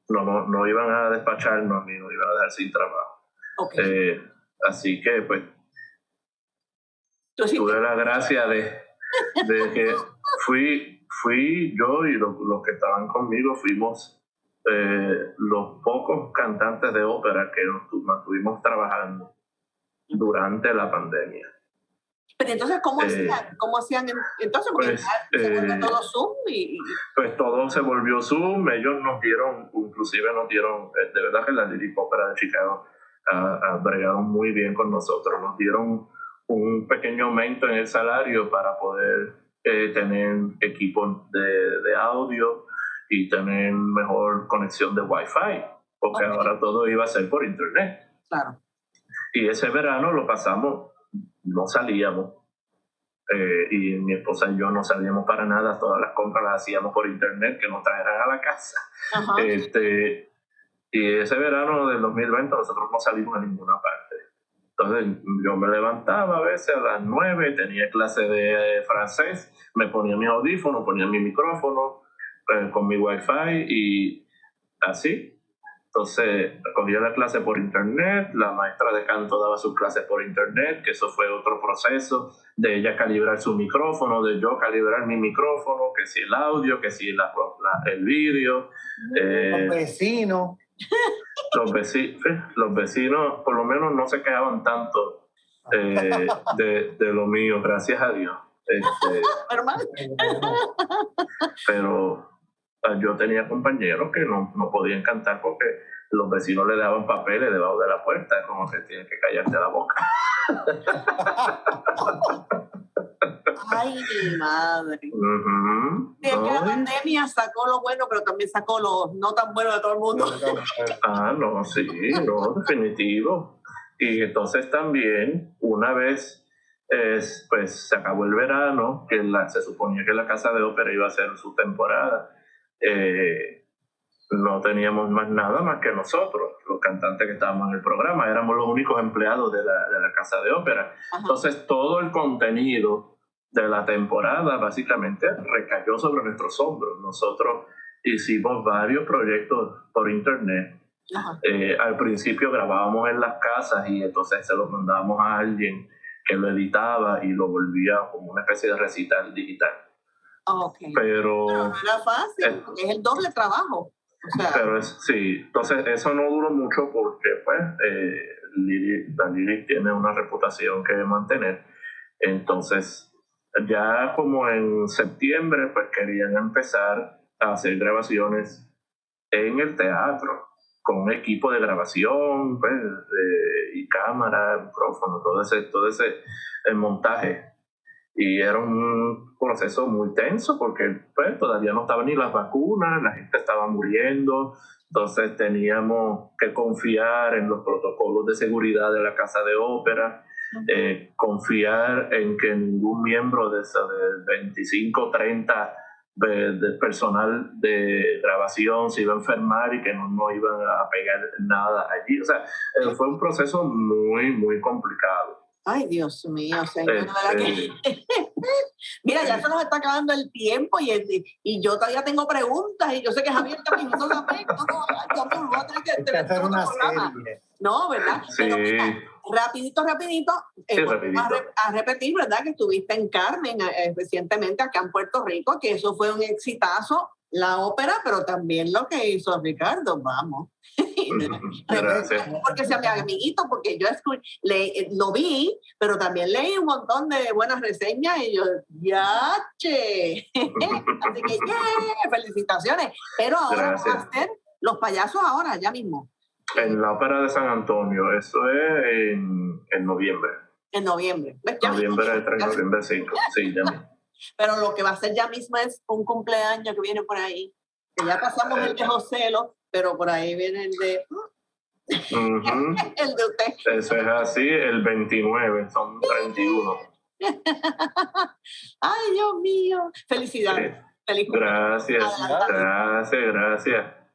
No iban a despacharnos ni nos iban a dejar sin trabajo. Así que pues tuve la gracia de que fui yo y los que estaban conmigo fuimos los pocos cantantes de ópera que nos estuvimos trabajando durante la pandemia. Pero entonces, ¿cómo hacían entonces? Porque Pues, se vuelve todo Zoom pues todo se volvió Zoom. Ellos nos dieron, de verdad que la Lyric Opera de Chicago bregaron muy bien con nosotros. Nos dieron un pequeño aumento en el salario para poder tener equipos de audio y tener mejor conexión de Wi-Fi, porque ahora todo iba a ser por internet. Claro. Y ese verano lo pasamos, no salíamos. Y mi esposa y yo no salíamos para nada, todas las compras las hacíamos por internet, que nos trajeran a la casa. Ajá. Y ese verano del 2020 nosotros no salimos a ninguna parte. Entonces yo me levantaba a veces a las 9, tenía clase de francés, me ponía mis audífonos, ponía mi micrófono con mi Wi-Fi y así. Entonces cogía la clase por internet, la maestra de canto daba sus clases por internet, que eso fue otro proceso de ella calibrar su micrófono, de yo calibrar mi micrófono, que si el audio, que si el vídeo. Los vecinos. Los vecinos por lo menos no se quejaban tanto de lo mío, gracias a Dios. Pero yo tenía compañeros que no podían cantar porque los vecinos le daban papeles debajo de la puerta, como que tienen que callarte la boca. Ay, mi madre. Uh-huh. Es que la pandemia sacó lo bueno, pero también sacó lo no tan bueno de todo el mundo. No, sí, no, definitivo. Y entonces también, una vez pues se acabó el verano, que se suponía que la Casa de Ópera iba a hacer su temporada, no teníamos más nada más que nosotros, los cantantes que estábamos en el programa, éramos los únicos empleados de la Casa de Ópera. Ajá. Entonces todo el contenido de la temporada básicamente recayó sobre nuestros hombros. Nosotros hicimos varios proyectos por internet. Al principio grabábamos en las casas y entonces se los mandábamos a alguien que lo editaba y lo volvía como una especie de recital digital. Okay. Pero no era fácil, porque es el doble trabajo. O sea, pero sí, entonces eso no duró mucho porque pues la Lyric tiene una reputación que mantener. Entonces ya como en septiembre pues querían empezar a hacer grabaciones en el teatro con un equipo de grabación pues, y cámara, micrófono, todo ese montaje. Y era un proceso muy tenso porque pues, todavía no estaban ni las vacunas, la gente estaba muriendo, entonces teníamos que confiar en los protocolos de seguridad de la Casa de Ópera, confiar en que ningún miembro de 25 30 de personal de grabación se iba a enfermar y que no iban a pegar nada allí. O sea, fue un proceso muy, muy complicado. Ay, Dios mío, señor. Mira, ya se nos está acabando el tiempo y yo todavía tengo preguntas y yo sé que Javier también hizo la pregunta. No, voy a tener que hacer una serie. No, ¿verdad? Sí. Pero mira, rapidito, a repetir, ¿verdad? Que estuviste en Carmen recientemente acá en Puerto Rico, que eso fue un exitazo, la ópera, pero también lo que hizo Ricardo, vamos. Gracias. Porque sea mi amiguito, porque yo lo vi, pero también leí un montón de buenas reseñas y yo, ¡yache! Así que, felicitaciones. Pero ahora vamos a hacer los payasos ahora, ya mismo. En la ópera de San Antonio, eso es en noviembre. En noviembre. Noviembre 3, noviembre 5, sí, ya mismo. Pero lo que va a ser ya mismo es un cumpleaños que viene por ahí. Que ya pasamos el de Joselo, pero por ahí viene el de... el de usted. Eso es así, el 29, son 31. Ay, Dios mío. Felicidades. Sí. Gracias.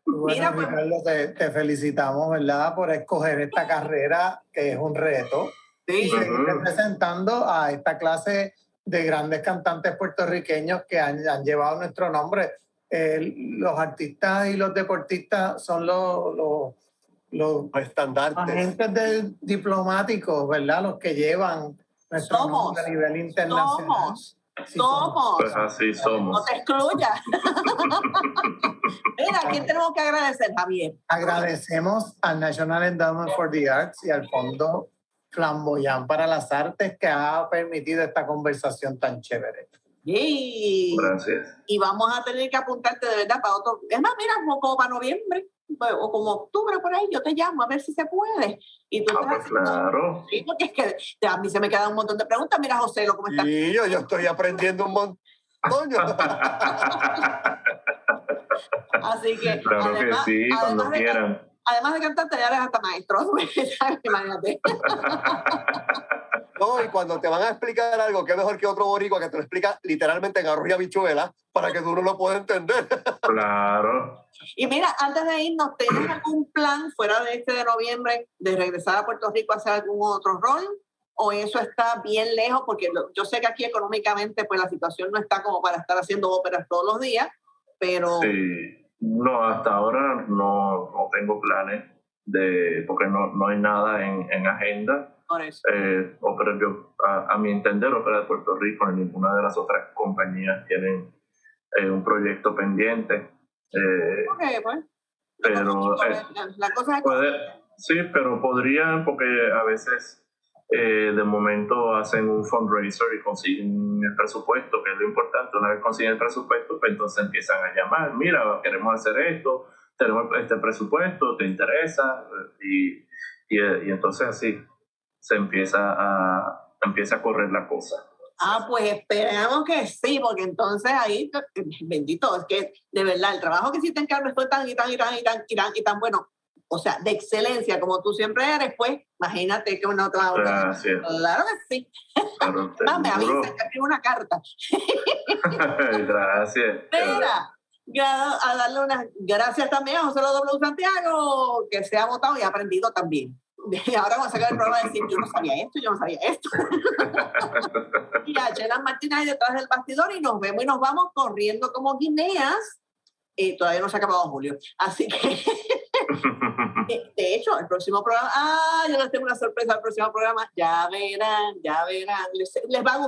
Bueno, Mira, Ricardo, te felicitamos, ¿verdad?, por escoger esta carrera que es un reto y seguir representando a esta clase de grandes cantantes puertorriqueños que han llevado nuestro nombre. Los artistas y los deportistas son los estandartes, agentes diplomáticos, ¿verdad?, los que llevan nuestro nombre a nivel internacional. Somos. Pues así somos. No te excluyas. Mira, ¿a quién tenemos que agradecer, Javier? Agradecemos al National Endowment for the Arts y al Fondo flamboyán para las artes que ha permitido esta conversación tan chévere. Y, Gracias. y vamos a tener que apuntarte de verdad para otro. Es más, mira, como para noviembre o como octubre por ahí, yo te llamo a ver si se puede. Y tú Pues claro. Sí, porque es que a mí se me quedan un montón de preguntas. Mira, José, ¿cómo estás? Y yo estoy aprendiendo un montón. Así que, Claro además, que sí, cuando quieran. Además de cantante, ya eres hasta maestro. Imagínate. No, y cuando te van a explicar algo, qué mejor que otro boricua que te lo explica literalmente en arroz y habichuela para que tú no lo puedas entender. Claro. Y mira, antes de irnos, ¿tienes algún plan fuera de este de noviembre de regresar a Puerto Rico a hacer algún otro rol? ¿O eso está bien lejos? Porque yo sé que aquí económicamente pues la situación no está como para estar haciendo óperas todos los días, pero... Sí. No, hasta ahora no tengo planes porque no hay nada en agenda. Por eso. Ópera, a mi entender, Ópera de Puerto Rico ni ninguna de las otras compañías tienen un proyecto pendiente. Ok, pues. Pero la cosa es sí, pero podrían, porque a veces de momento hacen un fundraiser y consiguen el presupuesto, que es lo importante. Una vez consiguen el presupuesto, pues entonces empiezan a llamar, mira, queremos hacer esto, tenemos este presupuesto, ¿te interesa? Y entonces así se empieza a correr la cosa. pues esperamos que sí, porque entonces ahí, bendito, es que de verdad el trabajo que hiciste en Carmen fue tan bueno, o sea, de excelencia como tú siempre eres, pues imagínate que uno te va a volver. Gracias. Claro que sí. Me avisan que escribo una carta. Gracias. Mira, a darle unas gracias también a José W. Santiago, que se ha votado y ha aprendido también. Y ahora vamos a sacar el programa y decir, yo no sabía esto. Y a Chelan Martínez ahí detrás del bastidor y nos vemos y nos vamos corriendo como guineas. Todavía no se ha acabado julio. Así que, de hecho, el próximo programa, yo les tengo una sorpresa al próximo programa. Ya verán. Les va a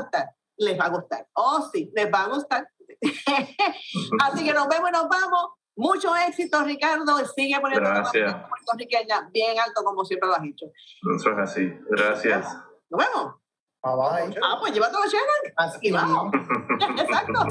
gustar. Oh, sí, les va a gustar. Así que nos vemos y nos vamos. Mucho éxito, Ricardo. Sigue poniendo la puertorriqueña bien alto, como siempre lo has hecho. Eso es así. Gracias. Nos vemos. Bye bye. Pues llévatelo, Chelan. Así y vamos. Exacto.